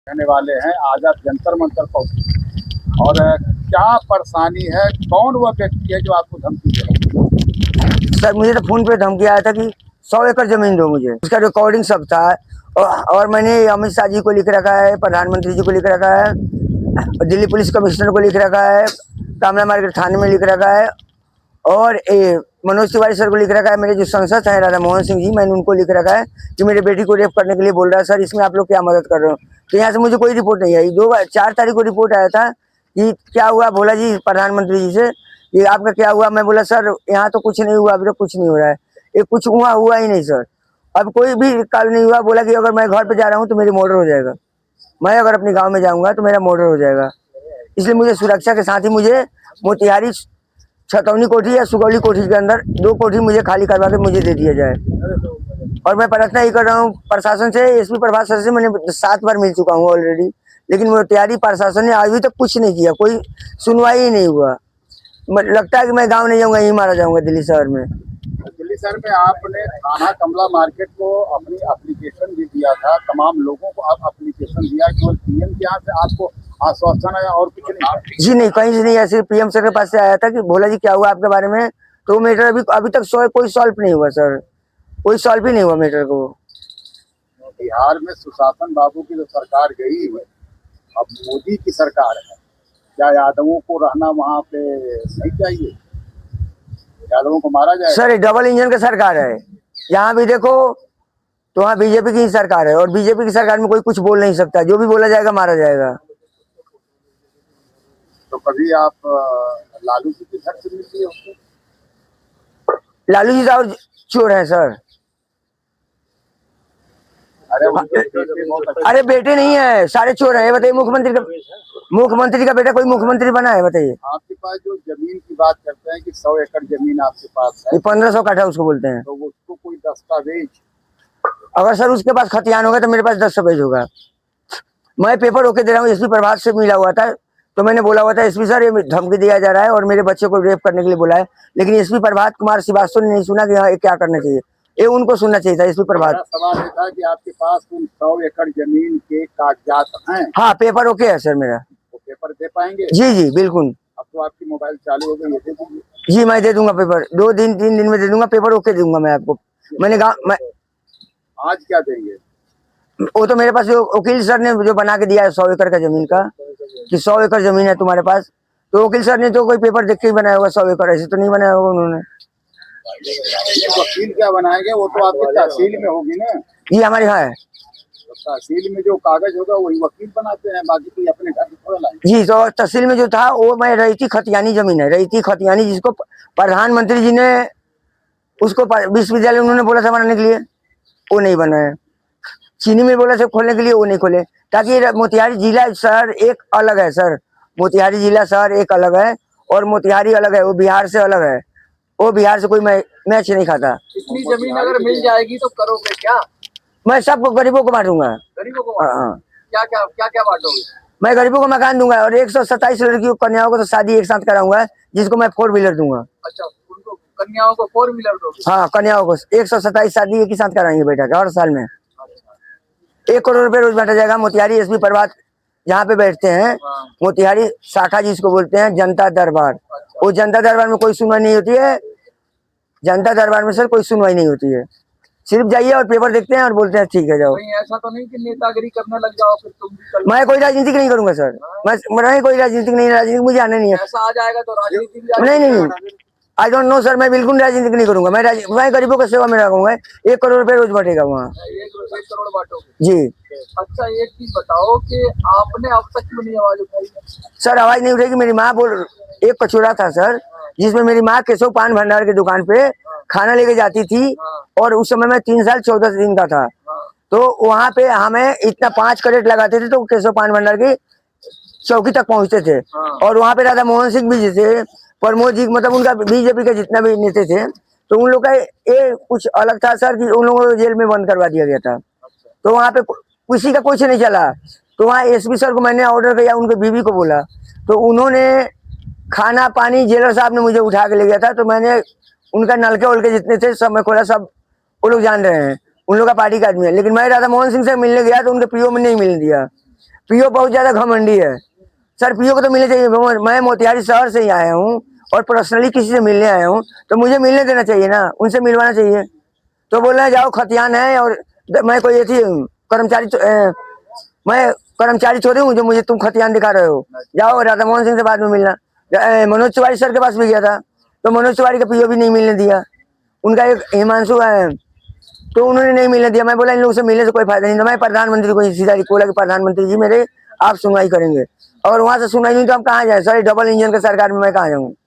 रहने वाले हैं आजाद जंतर मंतर पहुंचे और क्या परेशानी है, कौन वह व्यक्ति है जो आपको धमकी दे रहा है? सर मुझे तो फोन पे धमकी आया था कि 100 एकड़ जमीन दो मुझे, उसका रिकॉर्डिंग सब था। और मैंने अमित शाह जी को लिख रखा है, प्रधानमंत्री जी को लिख रखा है, दिल्ली पुलिस कमिश्नर को लिख रखा है, कामला मार्केट थाने में लिख रखा है, और मनोज तिवारी सर को लिख रखा है। मेरे जो सांसद है राधा मोहन सिंह जी, मैंने उनको लिख रखा है कि मेरे बेटी को रेप करने के लिए बोल रहा है। सर इसमें आप लोग क्या मदद कर रहे हो? तो यहाँ से मुझे कोई रिपोर्ट नहीं आई। 4 तारीख को रिपोर्ट आया था कि क्या हुआ, बोला जी प्रधानमंत्री जी से ये आपका क्या हुआ। मैं बोला सर यहाँ तो कुछ नहीं हुआ, अभी तक कुछ नहीं हो रहा है, ये कुछ हुआ ही नहीं सर, अब कोई भी कार्य नहीं हुआ। बोला कि अगर मैं घर पे जा रहा हूँ तो मेरी मर्डर हो जाएगा, मैं अगर अपने गाँव में जाऊँगा तो मेरा मर्डर हो जाएगा। इसलिए मुझे सुरक्षा के साथ ही मुझे मोतिहारी छतौनी कोठी या सुगौली कोठी के अंदर 2 कोठी मुझे खाली करवा के मुझे दे दिया जाए। और मैं प्रार्थना ही कर रहा हूँ प्रशासन से, एसपी प्रभात सर से मैंने 7 बार मिल चुका हूँ ऑलरेडी, लेकिन मोतिहारी प्रशासन ने अभी तक कुछ नहीं किया, कोई सुनवाई ही नहीं हुआ। लगता है कि मैं गाँव नहीं जाऊँगा, यहीं मारा जाऊँगा दिल्ली शहर में। दिल्ली शहर में आपने थाना कमला मार्केट को अपनी एप्लीकेशन भी दिया था, तमाम लोगों को आप एप्लीकेशन दिया, केवल पीएम के यहाँ से आपको आश्वासन आया और कुछ नहीं? जी नहीं, कहीं से नहीं। ऐसे पीएम सर के पास से आया था कि भोला जी क्या हुआ आपके बारे में, तो मैटर अभी तक कोई सॉल्व नहीं हुआ सर, कोई सॉल्व ही नहीं हुआ मैटर को। बिहार में सुशासन बाबू की जो सरकार गई है, अब मोदी की सरकार है, क्या यादवों को रहना वहाँ पे नहीं चाहिए? यादवों को मारा जाए? सर डबल इंजन की सरकार है, यहाँ भी देखो तो वहाँ बीजेपी की ही सरकार है, और बीजेपी की सरकार में कोई कुछ बोल नहीं सकता, जो भी बोला जाएगा मारा जाएगा। तो कभी आप लालू जी के घर से मिलती है उसको? लालू जी तो चोर है सर। अरे बेटे नहीं है, सारे चोर है। बताइए मुख्यमंत्री का बेटा कोई मुख्यमंत्री बना है? बताइए। आपके पास जो जमीन की बात करते हैं कि 100 एकड़ जमीन आपके पास है, 1500 कट्ठा उसको बोलते हैं, तो उसको कोई दस्तावेज? अगर सर उसके पास खतियान होगा तो मेरे पास दस्तावेज होगा। मैं पेपर होके दे रहा हूँ, एसपी प्रभात से मिला हुआ था, तो मैंने बोला हुआ था एसपी सर ये धमकी दिया जा रहा है और मेरे बच्चे को रेप करने के लिए बोला है, लेकिन एसपी प्रभात कुमार श्रीवास्तव ने नहीं सुना कि हाँ क्या करना चाहिए, ये उनको सुनना चाहिए था एसपी प्रभात। सवाल ये था कि आपके पास उन 100 एकड़ जमीन के कागजात हैं? हाँ पेपर ओके है सर मेरा। वो पेपर दे पाएंगे? जी जी बिल्कुल। अब तो आपकी मोबाइल चालू हो गई, ये दे दीजिए। जी मैं दे दूंगा पेपर, 2 दिन 3 दिन में दे दूंगा पेपर, ओके दूंगा मैं आपको। मैंने मैं आज क्या देंगे? वो तो मेरे पास जो वकील सर ने जो बना के दिया है 100 एकड़ का जमीन का, कि 100 एकड़ जमीन है तुम्हारे पास, तो वकील सर ने तो कोई पेपर देख के ही बनाया होगा 100 एकड़, ऐसे तो नहीं बनाया होगा उन्होंने। वकील क्या बनाएंगे, वो तो आपके तहसील में होगी ना? जी हमारे यहाँ है। तहसील में जो कागज होगा वही वकील बनाते हैं, बाकी कोई अपने घर से थोड़ा लाएंगे। जी तो तहसील में जो था वो मैं रईती खतियानी जमीन है, रईती खतियानी, जिसको प्रधानमंत्री जी ने उसको विश्वविद्यालय उन्होंने बोला था बनाने के लिए, वो नहीं बना है। चीनी में बोला था खोलने के लिए, वो नहीं खोले, ताकि मोतिहारी जिला शहर एक अलग है सर, मोतिहारी जिला शहर एक अलग है और मोतिहारी अलग है, वो बिहार से अलग है, वो बिहार से कोई मैच नहीं खाता। इतनी जमीन अगर मिल जाएगी तो करोगे क्या? मैं सबको गरीबों को बांटूंगा। गरीबों को? हाँ क्या क्या बांटोगे? मैं गरीबों को मकान दूंगा और 127 लड़कियों कन्याओं को तो शादी एक साथ कराऊंगा, जिसको मैं 4 व्हीलर दूंगा। अच्छा, उनको कन्याओं को 4 व्हीलर दोगे? हाँ कन्याओं को 127 शादी एक ही साथ कराएंगे बेटा का, हर साल में 1 करोड़ रुपए रोज बांटा जाएगा। मोतिहारी एसपी प्रभात जहाँ पे बैठते हैं, मोतिहारी शाखा जिसको बोलते हैं जनता दरबार, वो जनता दरबार में कोई सुनवाई नहीं होती है, जनता दरबार में सर कोई सुनवाई नहीं होती है, सिर्फ जाइए और पेपर देखते हैं और बोलते हैं ठीक है जाओ। ऐसा तो नहीं कि नेतागिरी करने लग जाओ फिर तुम भी? मैं कोई राजनीति नहीं करूंगा सर, मैं कोई राजनीति नहीं, राजनीति मुझे आने नहीं है। ऐसा आ जाएगा तो राजनीति नहीं आई डोंट नो सर, मैं बिल्कुल राजनीति नहीं करूंगा, मैं गरीबों की सेवा में रहूंगा। 1 करोड़ रुपए रोज बढ़ेगा वहाँ। 1 करोड़ बांटोगे? जी। अच्छा एक चीज बताओ कि आपने अब तक क्यों नहीं आवाज उठाई? सर आवाज नहीं उठेगी, मेरी माँ एक कचोरा था सर, जिसमें मेरी माँ केशव पान भंडार की दुकान पे खाना लेके जाती थी, और उस समय मैं 3 साल 14 दिन का था, तो वहाँ पे हमें इतना 5 कैरेट लगाते थे तो केशव पान भंडार की चौकी तक पहुँचते थे। और वहाँ पे राधा मोहन सिंह भी थे, प्रमोद जी, मतलब उनका बीजेपी के जितना भी नेता थे, तो उन लोग का ये कुछ अलग था सर कि उन लोगों को जेल में बंद करवा दिया गया था, तो वहाँ पे किसी का कुछ नहीं चला। तो वहाँ एसपी सर को मैंने ऑर्डर किया, उनके बीवी को बोला, तो उन्होंने खाना पानी, जेलर साहब ने मुझे उठा के ले गया था, तो मैंने उनका नलके उलके जितने थे सब मैं खोला, सब वो लोग जान रहे हैं, उन लोग का पार्टी का आदमी है। लेकिन मैं राधा मोहन सिंह से मिलने गया तो उनके पीओ में नहीं मिलने दिया, पीओ बहुत ज्यादा घमंडी है सर। पीओ को तो मिलने चाहिए। मैं मोतिहारी शहर से ही आया हूँ और पर्सनली किसी से मिलने आया हूँ, तो मुझे मिलने देना चाहिए ना, उनसे मिलवाना चाहिए। तो बोल रहे हैं जाओ खतियान है, और मैं कोई ऐसी कर्मचारी मैं कर्मचारी थोड़ी हूँ जो मुझे तुम खतियान दिखा रहे हो। जाओ राधा मोहन सिंह से बाद में मिलना। मनोज तिवारी सर के पास भी गया था, तो मनोज तिवारी का पीओ भी नहीं मिलने दिया। उनका एक हिमांशु है, तो उन्होंने नहीं मिलने दिया। मैं बोला इन लोगों से मिलने से कोई फायदा नहीं। तो मैं प्रधानमंत्री को सीधा बोला कि प्रधानमंत्री जी मेरे आप सुनवाई करेंगे, और वहां से सुनवाई नहीं तो हम कहाँ जाए सर, डबल इंजन के सरकार में मैं कहाँ जाऊँ।